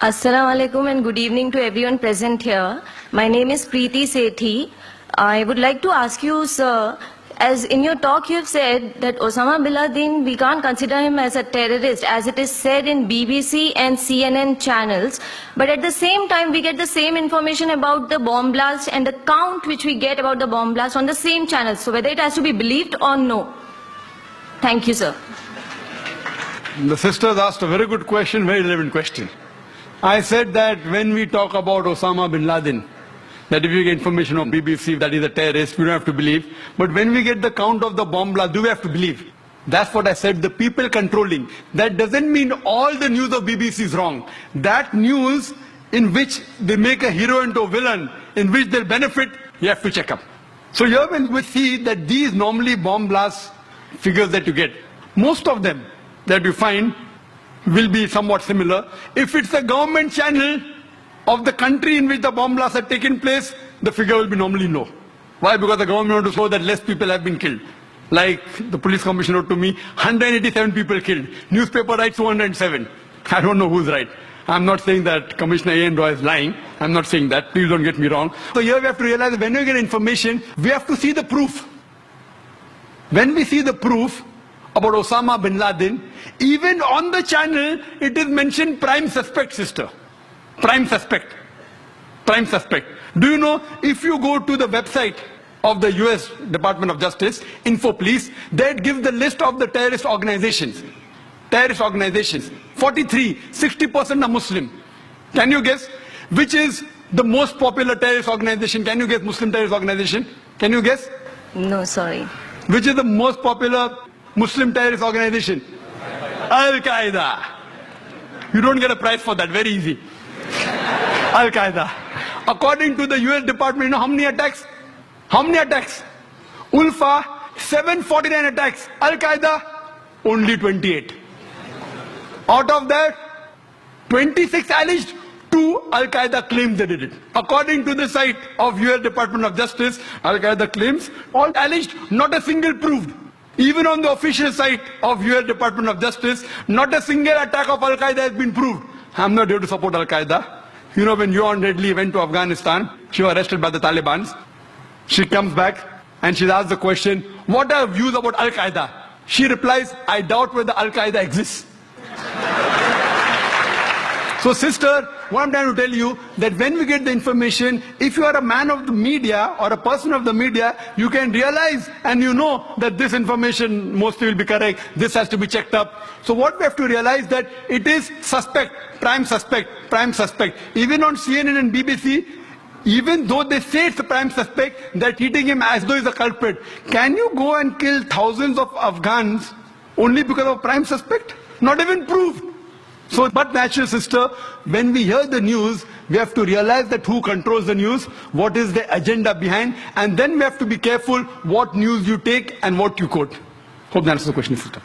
Assalamu alaikum and good evening to everyone present here. My name is Preeti Sethi. I would like to ask you, sir, as in your talk you have said that Osama bin Laden, we can't consider him as a terrorist as it is said in BBC and CNN channels. But at the same time, we get the same information about the bomb blast and the count which we get about the bomb blast on the same channels. So whether it has to be believed or no. Thank you, sir. The sisters asked a very good question, very relevant question. I said that when we talk about Osama bin Laden, that if you get information on BBC that he's a terrorist, we don't have to believe. But when we get the count of the bomb blast, do we have to believe? That's what I said, the people controlling. That doesn't mean all the news of BBC is wrong. That news in which they make a hero into a villain, in which they'll benefit, you have to check up. So here when we see that these normally bomb blast figures that you get, most of them that you find will be somewhat similar. If it's a government channel of the country in which the bomb blasts have taken place, the figure will be normally low. Why? Because the government wants to show that less people have been killed. Like the police commissioner wrote to me, 187 people killed. Newspaper writes 207. I don't know who's right. I'm not saying that Commissioner A.N. Roy is lying. I'm not saying that. Please don't get me wrong. So here we have to realize that when we get information, we have to see the proof. When we see the proof about Osama bin Laden, even on the channel, it is mentioned prime suspect, sister. Prime suspect. Prime suspect. Do you know, if you go to the website of the US Department of Justice, InfoPolice, that gives the list of the terrorist organizations. Terrorist organizations. 43, 60% are Muslim. Can you guess which is the most popular terrorist organization? Can you guess Muslim terrorist organization? Can you guess? No, sorry. Which is the most popular Muslim terrorist organization? Al-Qaeda. You don't get a prize for that, very easy. Al-Qaeda. According to the US Department, you know how many attacks? How many attacks? Ulfa, 749 attacks. Al-Qaeda, only 28. Out of that, 26 alleged, 2 Al-Qaeda claims they did it. According to the site of US Department of Justice, Al-Qaeda claims, all alleged, not a single proved. Even on the official site of US Department of Justice, not a single attack of Al-Qaeda has been proved. I'm not here to support Al-Qaeda. You know, when Yohan Redley went to Afghanistan, she was arrested by the Taliban. She comes back and she's asked the question, what are your views about Al-Qaeda? She replies, I doubt whether Al-Qaeda exists. So sister, what I'm trying to tell you, that when we get the information, if you are a man of the media or a person of the media, you can realize and you know that this information mostly will be correct, this has to be checked up. So what we have to realize that it is suspect, prime suspect, prime suspect. Even on CNN and BBC, even though they say it's a prime suspect, they're treating him as though he's a culprit. Can you go and kill thousands of Afghans only because of a prime suspect? Not even proved. So, but natural sister, when we hear the news, we have to realize that who controls the news, what is the agenda behind, and then we have to be careful what news you take and what you quote. Hope that answers the question, sister.